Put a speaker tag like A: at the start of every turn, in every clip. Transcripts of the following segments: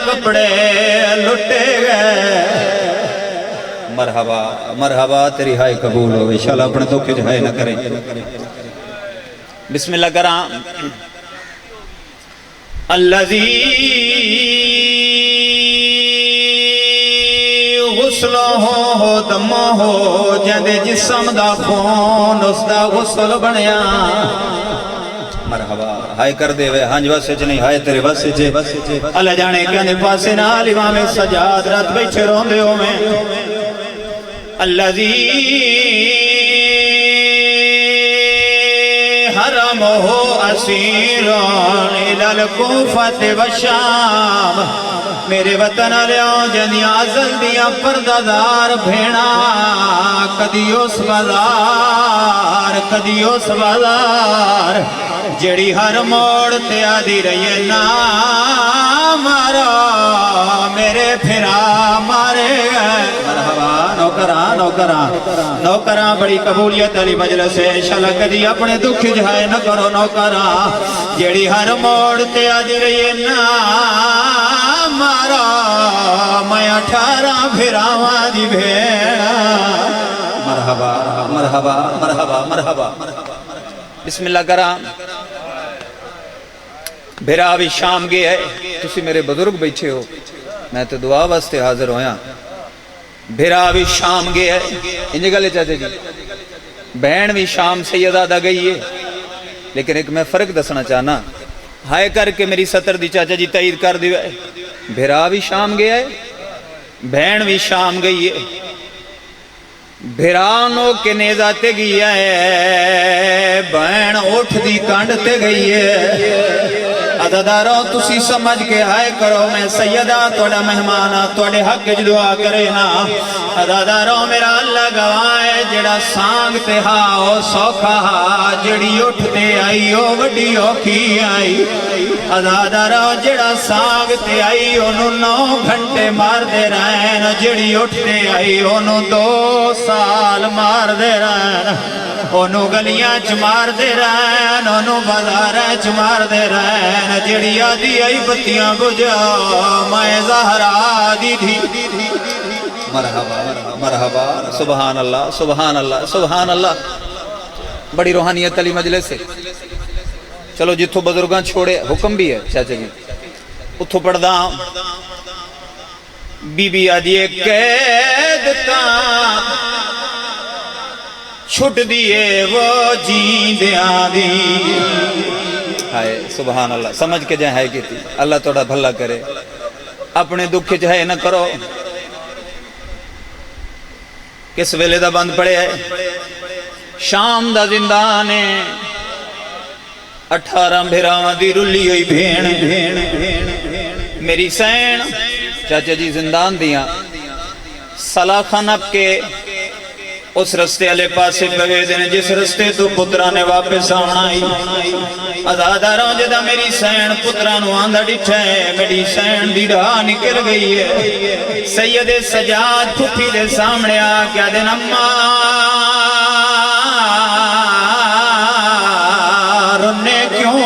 A: کپڑے لٹے گئے مرحبا مرحبا تیری ہائے قبول ہو انشاءاللہ اپنے دکھ جہائے نہ کریں بسم اللہ کرام الذی غسل ہو دم ہو جندے جسم دا خون اس دا غسل بنیا مرحبا ہائے کر دے وے ہنج واسے چ نہیں ہائے تیرے واسے چ اللہ جانے کہنے پاسے نال امام سجاد رات بیٹھے روندے ہو میں الذی حرمہ اسیران الالکوفت والشام میرے وطن لیاؤں جنیا ازل دیا پردادار بھینا کدیوس بازار جڑی ہر موڑ تے آدھی رہی نا مارا میرے پھرا مارے گئے مرحبا نوکران بڑی قبولیت علی مجلس ہے انشاءاللہ کدی اپنے دکھ جہائے نہ کرو نوکران جڑی ہر موڑ تے آدھی رہی نا مارا میں 18 پھراواں دی بھیڑا مرحبا مرحبا مرحبا مرحبا بسم اللہ کرام بھیرا بھی شام گئے ہے تسی میرے بزرگ بیٹھے ہو میں تو دعا واسطے حاضر ہویا بھیرا بھی شام گئے ہے انجھے گلے چاہتے جی بہن بھی شام سیدہ دا گئی ہے لیکن ایک میں فرق دسنا چاہنا ہائے کر کے میری سطر دی چاچا جی تائید کر دیوئے بھیرا بھی شام گیا ہے بہن بھی شام گئی ہے بھیرانوں کے نیزہ تے گیا ہے بہن اٹھ دی کانڈ تے گئی ہے عدداروں تسی سمجھ کے آئے کرو میں سیدہ توڑا مہمانا توڑے حق جو دعا کرے نا عدداروں میرا اللہ گواہ جڑا سانگ تے ہاؤ سوکھا ہا جڑی اٹھ تے آئی او وڈی اوکھی آئی عدداروں جڑا سانگ تے آئی انہوں 9 گھنٹے مار دے رہن جڑی اٹھ تے آئی انہوں 2 سال مار دے رہن انہوں گلیاں چمار دے رہن انہوں بازاریں چمار دے رہن جڑی آدھی آئی بتیاں بجا میں زہرا دی تھی مرحبا مرحبا سبحان اللہ سبحان اللہ سبحان اللہ بڑی روحانیت علی مجلس سے چلو جتھو بزرگاں چھوڑے حکم بھی ہے چاچا جی اتھو پڑھدا بی بی آدھی قید کا چھٹ دیئے وہ جیندیاں دی ہائے سبحان اللہ سمجھ کے جائیں ہائے کی تھی اللہ توڑا بھلا کرے اپنے دکھ جائے نہ کرو کس ویلے دا بند پڑے ہے شام دا زندانے 18 بھیراواں دی رلی ہوئی بھین میری سین چاچا جی زندان دیا سلاخہ نب کے اس رستے علی پاسے پہوے دینے جس رستے تو پترانے واپس آنائی عزاداروں جدہ میری سین پترانو آندھا ڈٹھے میری سین دیڑھا نکل گئی ہے سید سجاد پھپی دے سامنے آکیا دن اممہ رنے کیوں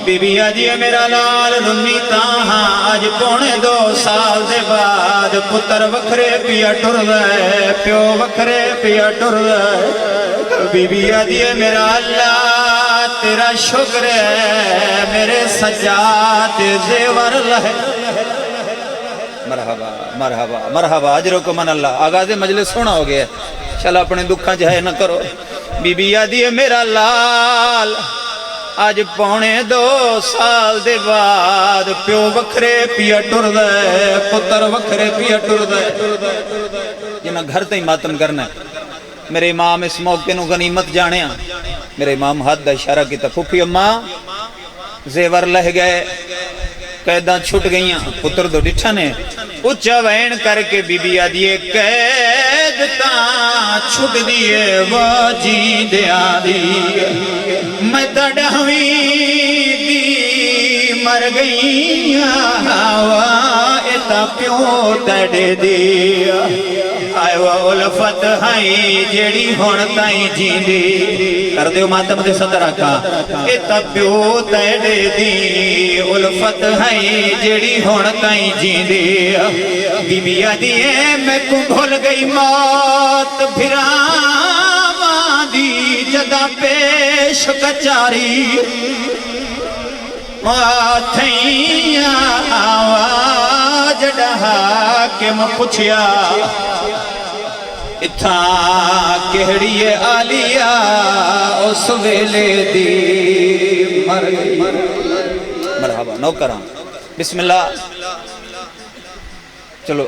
A: بی بی آجی میرا لال رنی تاہاں آج 2.5 سال دے بعد پتر وکھرے پیا ٹر دے پیو وکھرے پیا ٹر دے بی بی آجی میرا اللہ تیرا شکر ہے میرے سجاد زیور لہے مرحبا مرحبا مرحبا اجرکم من اللہ آغاز مجلس سونا ہو گیا چل اپنے دکھاں جہے نہ کرو بی بی آجی میرا لال آج 2.5 سال دے بعد پیو وکھرے پیا ٹر دے پتر وکھرے پیا ٹر دے یہ نہ گھر تے ہی ماتم کرنا ہے میرے امام اس موقع نو غنیمت جانے ہیں میرے امام حد دا اشارہ کی تفوفی اماں زیور لہ گئے قیداں چھٹ گئیاں پتر دو ڈٹھا نے اچھا وین کر کے بی بی آدھیے قید تاں چھٹ دیئے وہ جی دیا دیئے میں تڑھویں دی مر گئیاں تا پیو تیڑے دی آئے وہ الفت ہائی جیڑی ہون تائیں جیندی کر دیو ماتم دے صدر آکا اے تا پیو تیڑے دی الفت ہائی جیڑی ہون تائیں جیندی بی بی آدیے میں کو بھول گئی موت بھراواں دی جدا پیش کچاری تھیاں آواز ڈہا کے مپچھیا اتھا کہڑی آلیا اس ویلے دی مر گئی مرحبا نوکران بسم اللہ چلو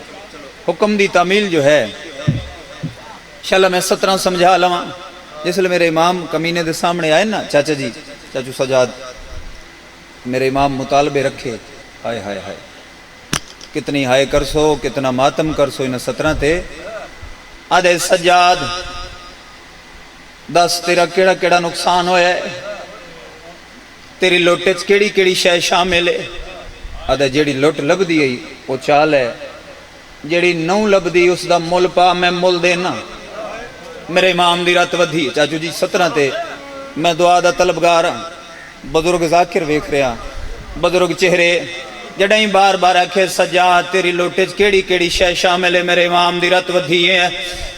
A: حکم دی تعمیل جو ہے انشاءاللہ میں 17 سمجھا لواں جس لئے میرے امام کمینے دے سامنے آئے نا چاچا جی چاچو سجاد میرے امام مطالبے رکھے ہائے ہائے ہائے کتنی ہائے کرسو کتنا ماتم کرسو انہیں 17 تے آدھے سجاد دس تیرا کیڑا کیڑا نقصان ہویا ہے تیری لوٹے کیڑی کیڑی شے شامل ہے آدھے جیڑی لوٹ لب دی ہے وہ چال ہے جیڑی نو لب دی اس دا مول پا میں مول دینا میرے امام دی رات ودھی چاچو جی 17 تے میں دعا دا طلبگار بزرگ ذاکر ویکھ رہا بزرگ چہرے جڑائیں بار بار آکھے سجاد تیری لوٹے کیڑی کیڑی شے شامل ہے میرے امام دی رات ودھی ہے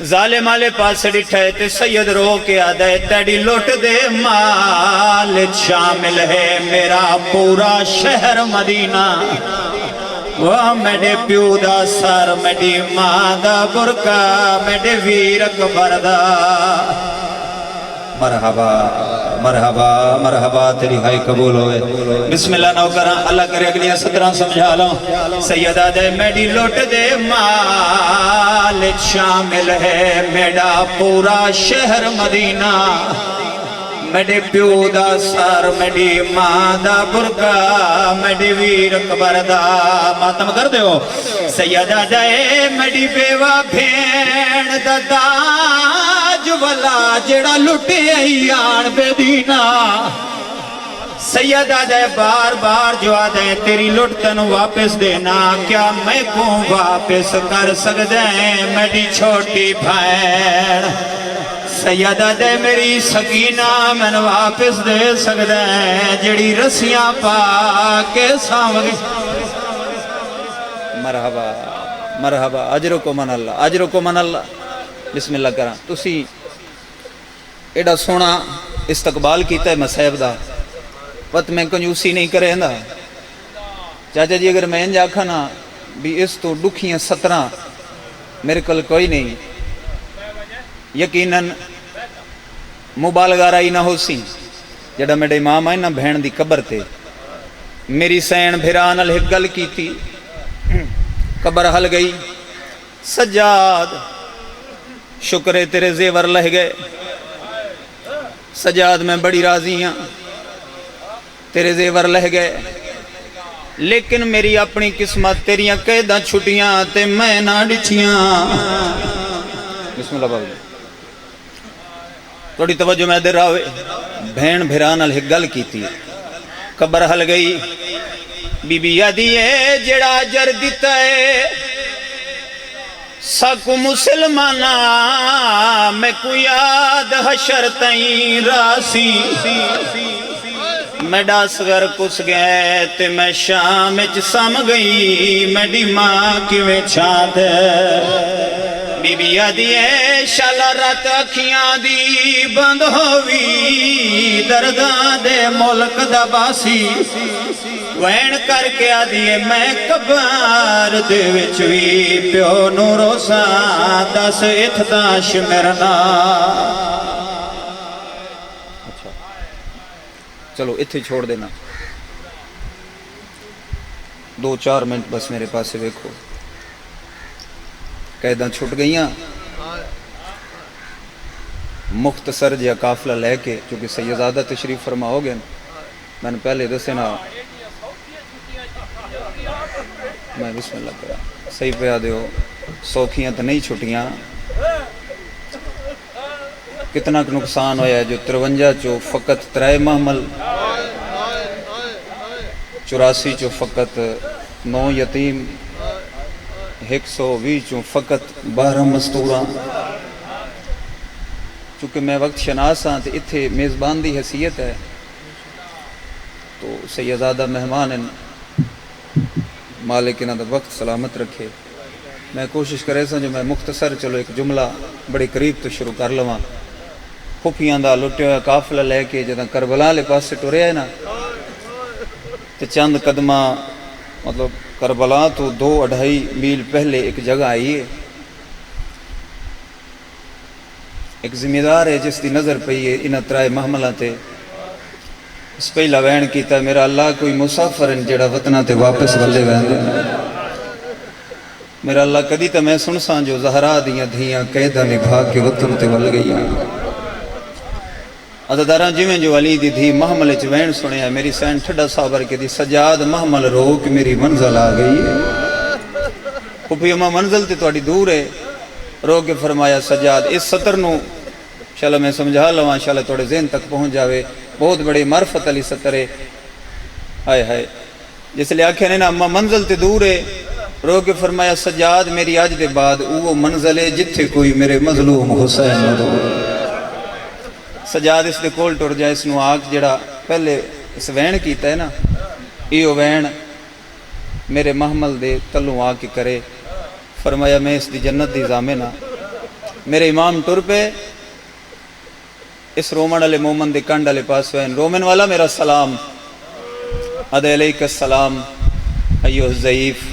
A: ظالم آلے پاس ڈٹھے تے سید رو کے آدھے تیڑی لوٹ دے مال شامل ہے میرا پورا شہر مدینہ وہ میڈے پیو دا سر میڈی ماں دا برکا میڈے ویر اکبر دا مرحبا مرحبا مرحبا تیری ہائی قبول ہوئے بسم اللہ نوکران اللہ کرے اگلی 17 سمجھا لوں سیدہ دے میڈی لوٹ دے مال شامل ہے میڈا پورا شہر مدینہ میڈے پیو دا سر میڈی ماں دا برکا میڈی ویر اکبر دا ماتم کر دیو سیدہ دے میڈی بیوہ بھین دا داج والا جڑا لٹے ایان بے دینا سیدہ دے بار بار جو آدھے تیری لٹتن واپس دینا کیا میں کو واپس کر سکتے ہیں میڈی چھوٹی بھین سیدہ دے میری سکینہ میں واپس دے سکتے ہیں جڑی رسیاں پا کے سامگی مرحبا مرحبا اجرکو من اللہ اجرکو من اللہ بسم اللہ کران تسی ایڈا سونا استقبال کیتا ہے مسیب دا وقت میں کنجوسی نہیں کرے دا چاچا جی اگر میں انجا کھانا بھی اس تو دکھیاں 17 میرے کل کوئی نہیں یقیناً مبالغہ رائی نہ ہو سی جڑا میرے امام آئے نا بہن دی قبر تے میری سین بھران الہ گل کی تھی قبر حل گئی سجاد شکر تیرے زیور لہ گئے سجاد میں بڑی راضی ہاں تیرے زیور لہ گئے لیکن میری اپنی قسمت تیریاں قیدہ چھٹیاں تے میں نہ ڈچیاں بسم اللہ بابا تھوڑی توجہ میں دے رہا ہوئے بہن بھران الہ گل کی تھی قبر حل گئی بی بی یادی ہے جڑا جر دیتا ہے ساکو مسلمانہ میں کو یاد حشر تائیں راسی میں ڈاسگر کس گئے تے میں شام اچ سام گئی میڈی ماں کیویں چھاد بی بی یادی ہے شالا رات اکھیاں دی بند ہوئی درداں دے ملک دا باسی وین کر کے آدھیے میں قبر دے وچ وی پیو نو روسا دس اتداش مرنا چلو اتھے چھوڑ دینا 2-4 منٹ بس میرے پاس سے دیکھو قیداں چھٹ گئیاں مختصر جیا قافلہ لے کے چونکہ سیدزادہ تشریف فرما ہو گئے میں نے پہلے دسے نا میں بسم اللہ کرا صحیح پہ آدھے ہو سوکھیاں تو نہیں چھٹیاں کتنا نقصان ہویا ہے جو 53 چو فقط 3 محمل 84 چو فقط 9 یتیم 120 چوں فقط 12 مستوراں چونکہ میں وقت شناس ہاں تے اتھے میزبان دی حیثیت ہے تو سیدزادہ مہمان ہیں مالک انہاں دا وقت سلامت رکھے میں کوشش کرے سا جو میں مختصر چلو ایک جملہ بڑی قریب تو شروع کر لواں پھپھیاں دا لٹیا ہوا قافلہ لے کے جداں کربلا لے پاس سے ٹریا ہے نا تے چند قدمہ مطلب کربلا تو 2-2.5 میل پہلے ایک جگہ آئی ہے ایک ذمہ دار ہے جس دی نظر پئی ہے انہاں ترائے محملہ تے اس پہلا وین کیتا میرا اللہ کوئی مسافر ہیں جڑا وطنہ تے واپس والے وین دے میرا اللہ کدی تا میں سنساں جو زہرا دیاں دھیاں قیدہ نبھا کے وطن تے ول گئی عدداراں جویں جو علی دی دھی محمل چ وین سنیا میری سین ٹھڈا صابر کے دی سجاد محمل رو کہ میری منزل آ گئی ہے پھپھی اماں منزل تے تواڈی دور ہے رو کے فرمایا سجاد اس سطر نو انشاءاللہ میں سمجھا لواں انشاءاللہ تھوڑے ذہن تک پہنچ جاوے بہت بڑی معرفت علی سطر ہے ہائے ہائے جس لئے آکھے نے نا اماں منزل تے دور ہے رو کے فرمایا سجاد میری آج دے بعد وہ منزل ہے جتھے کوئی میرے مظلوم حسین نہ دور سجاد اس دے کول ٹر جائے اس نو آگ جڑا پہلے اس وین کیتا ہے نا ایو وین میرے محمل دے تلوں آ کے کرے فرمایا میں اس دی جنت دی ضامن ہاں میرے امام ٹر پہ اس رومن علی مومن دے کنڈ علی پاس وین رومن والا میرا سلام ادے علیک السلام ایوہ الضعیف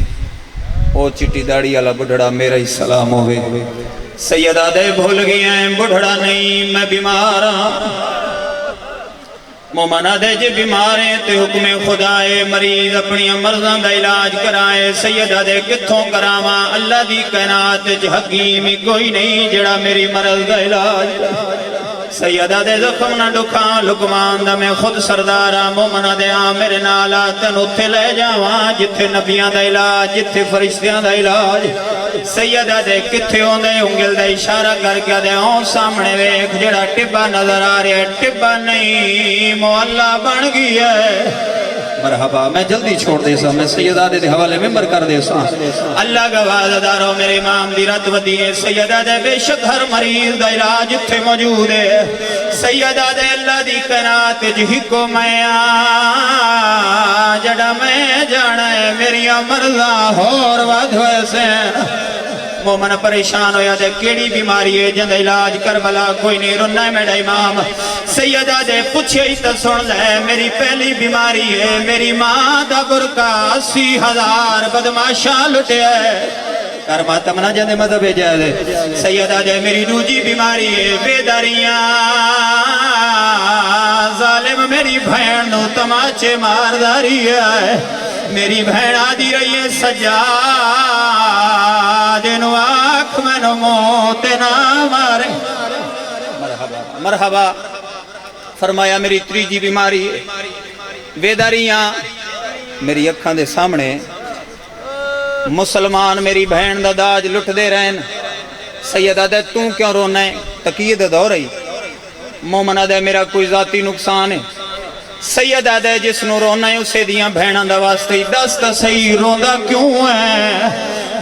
A: او چٹی داڑی والا بڑھڑا میرا ہی سلام ہوئے سیدہ دے بھول گیا ہیں بڑھڑا نہیں میں بیمار ہاں مومنہ دے جے بیماریں تے حکم خدا ہے مریض اپنی مرضاں دا علاج کرائے سیدہ دے کتھوں کراواں اللہ دی کائنات وچ حکیم کوئی نہیں جڑا میری مرض دا علاج سیدہ دے زخم نہ ڈکھاں لکمان دا میں خود سردارہ مومنہ دے میرے نالا تن اتھے لے جاواں جتھے نبیاں دا علاج جتھے فرشتیاں دا علاج سیدہ دے کتھے ہوندے انگل دا اشارہ کر کے دے ہوں سامنے ویک جڑا ٹبا نظر آ رہے ہے ٹبا نہیں مولا بن گیا ہے مرحبا میں جلدی چھوڑ دے سا میں سیدہ دے حوالے ممبر کر دے سا اللہ گواہ دارو میرے امام دی رت ودی ہے سیدہ دے بے شک ہر مریض دا علاج اتھے موجود ہے سیدہ دے اللہ دی کائنات جہی کو میں جڑا میں جانا ہے میری مرضا اور وعد ہوئے سے مومن پریشان ہویا دے کیڑی بیماری ہے جند علاج کربلا کوئی نہیں رنہ ہے میرا امام سیدہ دے پوچھے ہی تا سن لے میری پہلی بیماری ہے میری ماں دا برکا 80,000 بدماشاں لٹے ہے کرما تمنا جند مذہب جائے دے سیدہ دے میری دوجی بیماری ہے بیداریاں ظالم میری بھین نو تماچے مارداری ہے میری بھین آدھی رہی ہے سجادنو آنکھ میں نو موت نہ مارے مرحبا فرمایا میری تریجی بیماری بیداریاں میری اکھاں دے سامنے مسلمان میری بہن دا داج لٹ دے رہن سیدہ دے توں کیوں رونا ہے تقید دور رہی مومنہ دے میرا کوئی ذاتی نقصان ہے سیدہ دے جس نو رونا ہے اسے دیاں بہنہ دا واسطے دستا صحیح روندہ کیوں ہے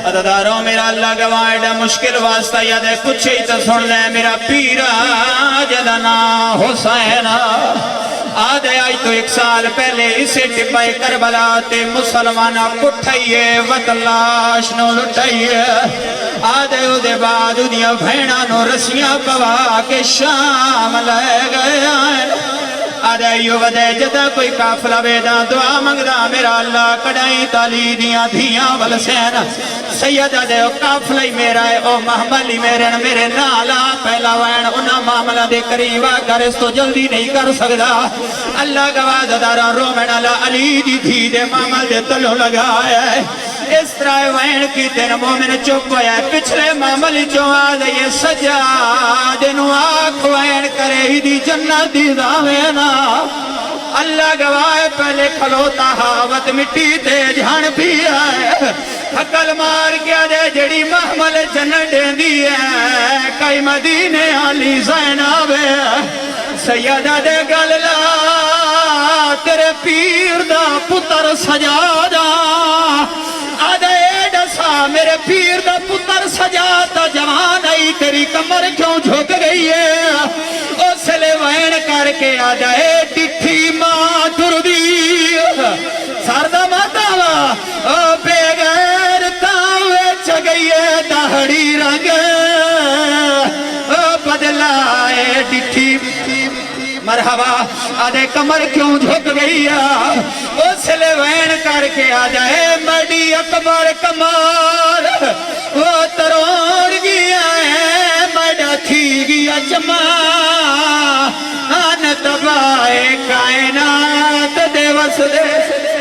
A: عدداروں میرا اللہ گواہ دا مشکل واسطہ یا دے کچھ ہی تا سن لے میرا پیرا جدنا حسین آدھے آئی تو 1 سال پہلے اسے ٹپائے کربلا تے مسلمانہ کٹھائیے وطلاش نو لٹھائیے آدھے او دے بعد دنیا بھینا نو رسیاں پوا کے شام لے گئے آئے آدھے یو ودے جدہ کوئی کافلہ بیدہ دعا منگدہ میرا اللہ کڑائی تالی دیاں دھیاں والسین سیدہ دے او کافلہ ہی میرا ہے او محملی میرے نالا پہلا وین انہا معاملہ دے قریبہ کر اس تو جلدی نہیں کر سکتا اللہ گواہ دارا رومن اللہ علی دی دھی دے معامل دے تلو لگایا ہے اس طرح وین کی تین مومن چپ ہویا ہے پچھلے معاملی جو آدھے یہ سجاد نو آنکھ وین کرے ہی دی جنت دی داوینا اللہ گواہ پہلے کھلوتا حاوت مٹی تے جھان بھی ہے حقل مار کیا دے جڑی محمل جنت دیں دی ہے کئی مدینے علی زینابے سیدہ دے گللا تیرے پیر دا پتر سجادہ آدھے ڈسا میرے پیر دا پتر سجاتا جوان آئی تیری کمر کیوں جھک گئی ہے اس لئے وین کر کے آ جائے ڈٹھی ماں دردی سردہ ماتاوا بے غیر تاوے چگئی ہے دہڑی رنگ بدلائے ڈٹھی مرحبا آدھے کمر کیوں جھک گئی اس لئے وین کر کے آ جائے مڈی اکبر کمار وہ تروڑ گیا ہے مڈا تھی گیا چما آن تبائے کائنات دے وس دے